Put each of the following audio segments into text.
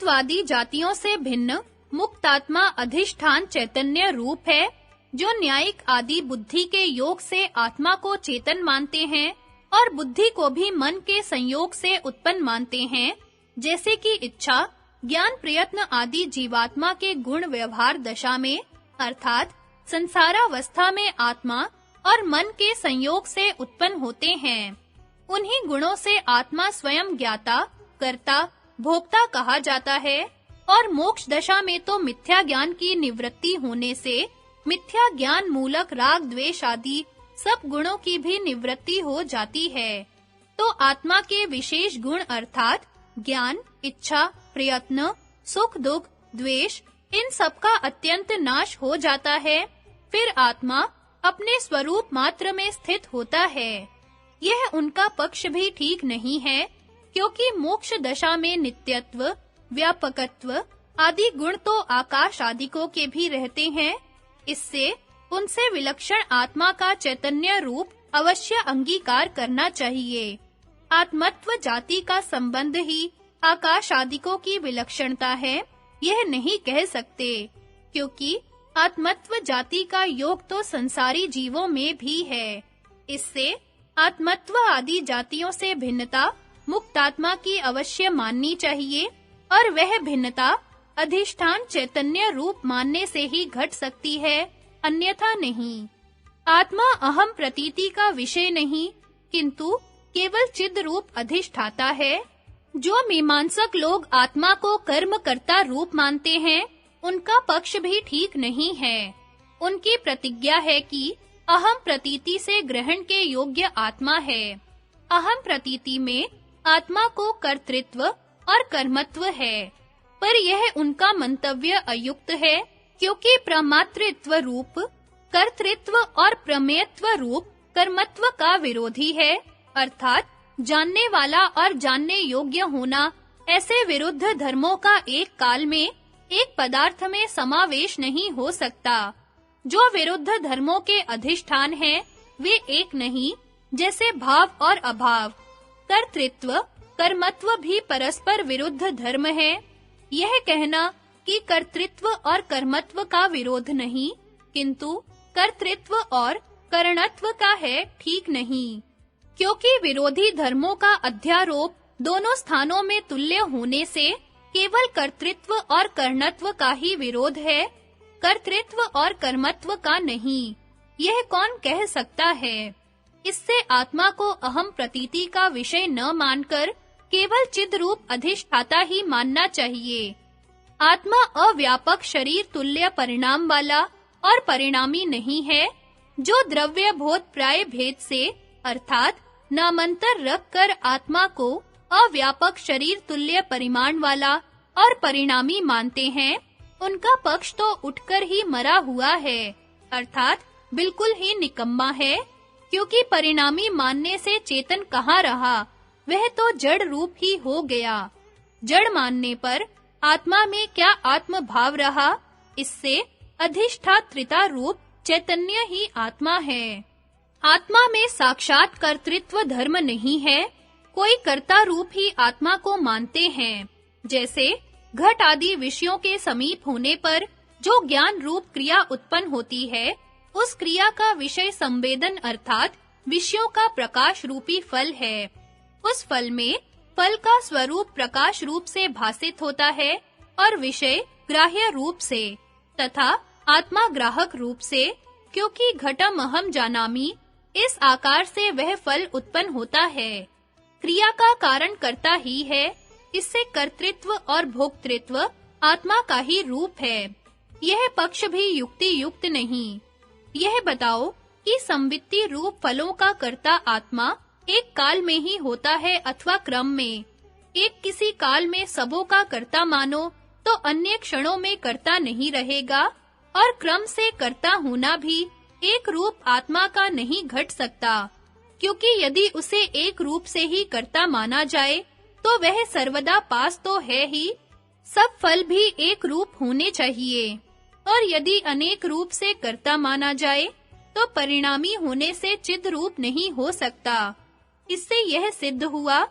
तत्ववादी जातियों से भिन्न मुक्तात्मा अधिष्ठान चैतन्य रूप है, जो न्यायिक आदि बुद्धि के योग से आत्मा को चेतन मानते हैं और बुद्धि को भी मन के संयोग से उत्पन्न मानते हैं, जैसे कि इच्छा, ज्ञान, प्रयत्न आदि जीवात्मा के गुण व्यवहार दशा में अर्थात संसारावस्था में आत्मा और मन के संयोग से उत्पन्न होते हैं। उन्हीं गुणों से आत्मा स्वयं ज्ञाता, कर्ता, भोक्ता कहा जाता है और मोक्ष दशा में तो मिथ्या ज्ञान की निवृत्ति होने से मिथ्या ज्ञान मूलक राग, द्वेष आदि सब गुणों की भी निवृत्ति हो जाती है। तो आत्मा के विशेष गुण अर्थात ज्ञान, इच्छा, प्रयत्न, सुख, दुख, द्वेष, इन सब का अत्यंत नाश हो जाता है। फिर आत्मा अपने स्वरूप मात्र में स्थित होता है। यह उनका पक्ष भी ठीक नहीं है, क्योंकि मोक्ष दशा में नित्यत्व, व्यापकत्व आदि गुण तो आकाश आदिकों के भी रहते हैं। इससे उनसे विलक्षण आत्मा का चैतन्य रूप अवश्य अंगीकार करना चाहिए। आत्मत्व जाति का संबंध ही आकाश आदिकों की विलक्षणता है, यह नहीं कह सकते, क्योंकि आत्मत्व जाति का योग तो संसारी जीवों में भी है। इससे आत्मत्व आदि जातियों से भिन्नता मुक्तात्मा की अवश्य माननी चाहिए और वह भिन्नता अधिष्ठान चैतन्य रूप मानने से ही घट सकती है, अन्यथा नहीं। आत्मा अहम प्रतीति का विषय नहीं, किंतु केवल चिद रूप अधिष्ठाता है। जो मीमांसक लोग आत्मा को कर्म कर्ता रूप मानते हैं, उनका पक्ष भी ठीक नहीं है। उनकी प्रतिज्ञा है कि अहम प्रतीति से ग्रहण के योग्य आत्मा है। अहम प्रतीति में आत्मा को कर्तृत्व और कर्मत्व है, पर यह उनका मंतव्य अयुक्त है, क्योंकि प्रमातृत्व रूप कर्तृत्व और प्रमेयत्व रूप कर्मत्व का विरोधी है, अर्थात जानने वाला और जानने योग्य होना, ऐसे विरुद्ध धर्मों का एक काल में एक पदार्थ में समावेश नहीं हो सकता। जो विरुद्ध धर्मों के अधिष्ठान हैं, वे एक नहीं, जैसे भाव और अभाव। कर्तृत्व, कर्मत्व भी परस्पर विरुद्ध धर्म है। यह कहना कि कर्तृत्व और कर्मत्व का विरोध नहीं, किंतु कर्तृत्व और करणत्व का है, ठीक नहीं। क्योंकि विरोधी धर्मों का अध्यारोप दोनों स्थानों में तुल्य होने से केवल कर्तृत्व और कर्णत्व का ही विरोध है, कर्तृत्व और कर्मत्व का नहीं। यह कौन कह सकता है? इससे आत्मा को अहम प्रतीति का विषय न मानकर केवल चिद रूप अधिष्ठाता ही मानना चाहिए। आत्मा अव्यापक शरीर तुल्य परिणाम वाला और परिणामी नहीं है, जो द्रव्य बोध प्राय भेद से अर्थात नामांतर रखकर आत्मा को अव्यापक शरीर तुल्य परिमाण वाला और परिणामी मानते हैं, उनका पक्ष तो उठकर ही मरा हुआ है, अर्थात बिल्कुल ही निकम्मा है, क्योंकि परिणामी मानने से चेतन कहाँ रहा, वह तो जड़ रूप ही हो गया। जड़ मानने पर आत्मा में क्या आत्म भाव रहा? इससे अधिष्ठात्रिता रूप चैतन्य ही आत्मा है। आत्मा में साक्षात कर्तृत्व धर्म नहीं है, कोई कर्ता रूप ही आत्मा को मानते हैं। जैसे घट आदि विषयों के समीप होने पर जो ज्ञान रूप क्रिया उत्पन्न होती है, उस क्रिया का विषय संवेदन अर्थात विषयों का प्रकाश रूपी फल है। उस फल में फल का स्वरूप प्रकाश रूप से भासित होता है और विषय ग्राह्य रूप से तथा आत्मा ग्राहक रूप से, क्योंकि घटम अहम जानामि, इस आकार से वह फल उत्पन्न होता है। क्रिया का कारण कर्ता ही है, इससे कर्तृत्व और भोक्तृत्व आत्मा का ही रूप है। यह पक्ष भी युक्ति युक्त नहीं। यह बताओ कि संवित्ति रूप फलों का कर्ता आत्मा एक काल में ही होता है अथवा क्रम में। एक किसी काल में सबों का कर्ता मानो तो अन्य क्षणों में कर्ता नहीं रहेगा, और क्रम से कर्ता होना भी एक रूप आत्मा का नहीं घट सकता, क्योंकि यदि उसे एक रूप से ही कर्ता माना जाए तो वह सर्वदा पास तो है ही। सब फल भी एक रूप होने चाहिए, और यदि अनेक रूप से कर्ता माना जाए तो परिणामी होने से चिद रूप नहीं हो सकता। इससे यह सिद्ध हुआ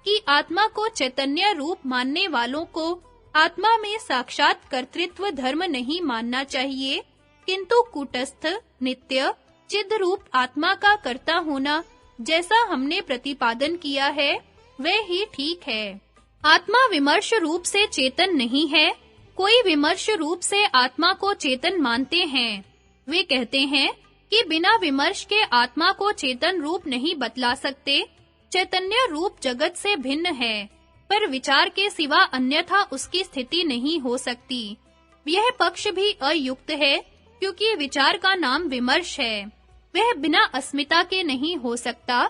कि आत्मा को चैतन्य रूप मानने वालों को आत्मा में साक्षात कर्तृत्व धर्म नहीं मानना चाहिए, किंतु कूटस्थ, नित्य, चिद रूप आत्मा का कर्ता होना जैसा हमने प्रतिपादन किया है, वह ही ठीक है। आत्मा विमर्श रूप से चेतन नहीं है। कोई विमर्श रूप से आत्मा को चेतन मानते हैं। वे कहते हैं कि बिना विमर्श के आत्मा को चेतन रूप नहीं बतला सकते। चैतन्य रूप जगत से भिन्न है, पर विचार के सिवा अन्यथा उसकी स्थिति नहीं हो सकती। यह पक्ष भी अयुक्त है, क्योंकि विचार का नाम विमर्श है। वह बिना अस्मिता के नहीं हो सकता,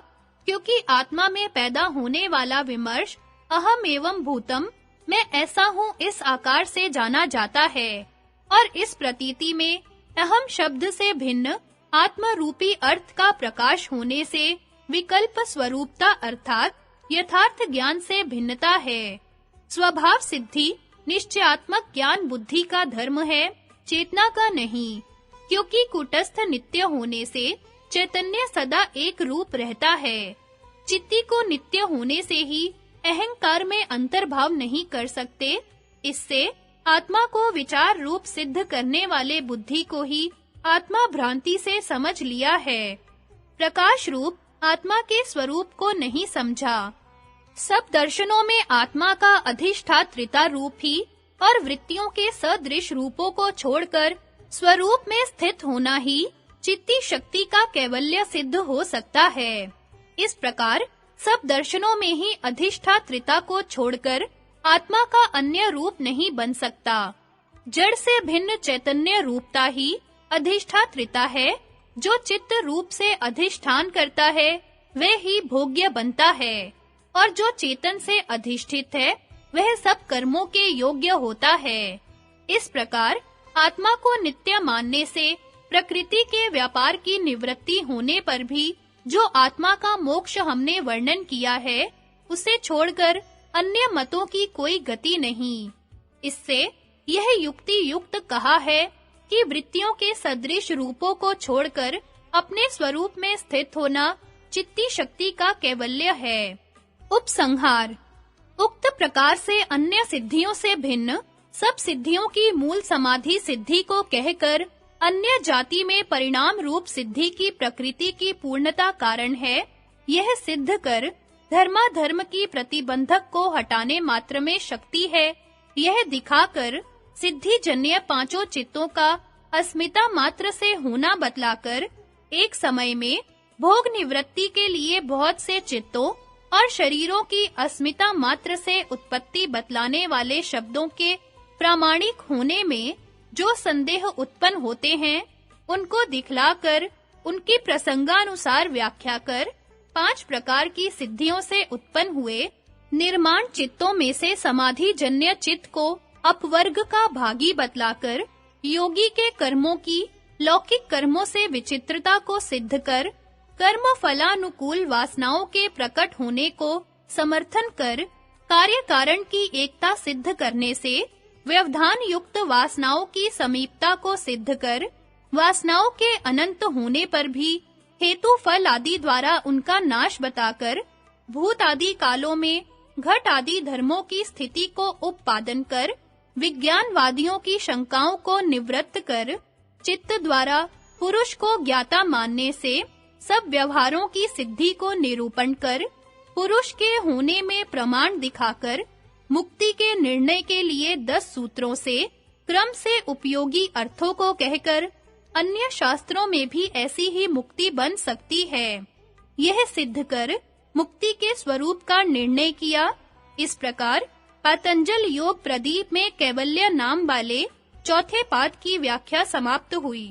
क्योंकि आत्मा में पैदा होने वाला विमर्श अहम एवं भूतम, मैं ऐसा हूँ, इस आकार से जाना जाता है। और इस प्रतीति में अहम शब्द से भिन्न आत्मा रूपी अर्थ का प्रकाश होने से विकल्प स्वरूपता अर्थात यथार्थ ज्ञान से भिन्नता है। स्वभाव सिद्धि निश्चयात्मक ज्ञान बुद्धि का धर्म है, चेतना का नहीं, क्योंकि कूटस्थ नित्य होने से चैतन्य सदा एक रूप रहता है। चित्ती को नित्य होने से ही अहंकार में अंतर्भाव नहीं कर सकते। इससे आत्मा को विचार रूप सिद्ध करने वाले बुद्धि को ही आत्मा भ्रांति से समझ लिया है। प्रकाश रूप आत्मा के स्वरूप को नहीं समझा। सब दर्शनों में आत्मा का अधिष्ठात्रिता रूप ही और वृत्तियों के सदृश रूपों को छोड़कर स्वरूप में स्थित होना ही चित्ती शक्ति का कैवल्य सिद्ध हो सकता है। इस प्रकार सब दर्शनों में ही अधिष्ठात्रिता को छोड़कर आत्मा का अन्य रूप नहीं बन सकता। जड़ से भिन्न चैतन्य रूपता ही अधिष्ठात्रिता है। जो चित्त रूप से अधिष्ठान करता है, वह ही भोग्य बनता है, और जो चेतन से अधिष्ठित है, वह सब कर्मों के योग्य होता है। इस प्रकार आत्मा को नित्य मानने से प्रकृति के व्यापार की निवृत्ति होने पर भी जो आत्मा का मोक्ष हमने वर्णन किया है, उसे छोड़कर अन्य मतों की कोई गति नहीं। इससे यह युक्ति युक्त कहा है कि वृत्तियों के सदृश रूपों को छोड़कर अपने स्वरूप में स्थित होना चित्ती शक्ति का कैवल्य है। उपसंहार। उक्त प्रकार से अन्य सिद्धियों से भिन्न सब सिद्धियों की मूल समाधि सिद्धि को कहकर अन्य जाति में परिणाम रूप सिद्धि की प्रकृति की पूर्णता कारण है, यह सिद्ध कर धर्माधर्म की प्रतिबंधक को हटाने मात्र में शक्ति है, यह दिखाकर सिद्धि जन्य पांचों चित्तों का अस्मिता मात्र से होना बतलाकर एक समय में भोग निवृत्ति के लिए बहुत से चित्तों और शरीरों की अस्मिता मात्र से उत्पत्ति बतलाने वाले शब्दों के प्रामाणिक होने में जो संदेह उत्पन्न होते हैं, उनको दिखलाकर उनकी प्रसंगानुसार व्याख्या कर पांच प्रकार की सिद्धियों से उत्पन्न हुए निर्माण चित्तों में से समाधि जन्य चित्त को अपवर्ग का भागी बतलाकर योगी के कर्मों की लौकिक कर्मों से विचित्रता को सिद्ध कर कर्म फलानुकूल वासनाओं के प्रकट होने को समर्थन कर कार्य कारण की एकता सिद्ध करने से व्यवधान युक्त वासनाओं की समीपता को सिद्ध कर वासनाओं के अनंत होने पर भी हेतु फल आदि द्वारा उनका नाश बताकर भूत आदि कालों में घट आदि धर्मों की स्थिति को उपपादन कर विज्ञानवादियों की शंकाओं को निवृत्त कर चित्त द्वारा पुरुष को ज्ञाता मानने से सब व्यवहारों की सिद्धि को निरूपण कर पुरुष के होने में प्रमाण दिखाकर मुक्ति के निर्णय के लिए 10 सूत्रों से क्रम से उपयोगी अर्थों को कहकर अन्य शास्त्रों में भी ऐसी ही मुक्ति बन सकती है, यह सिद्ध कर मुक्ति के स्वरूप का निर्णय किया। इस प्रकार पतंजल योग प्रदीप में कैवल्य नाम वाले चौथे पाद की व्याख्या समाप्त हुई।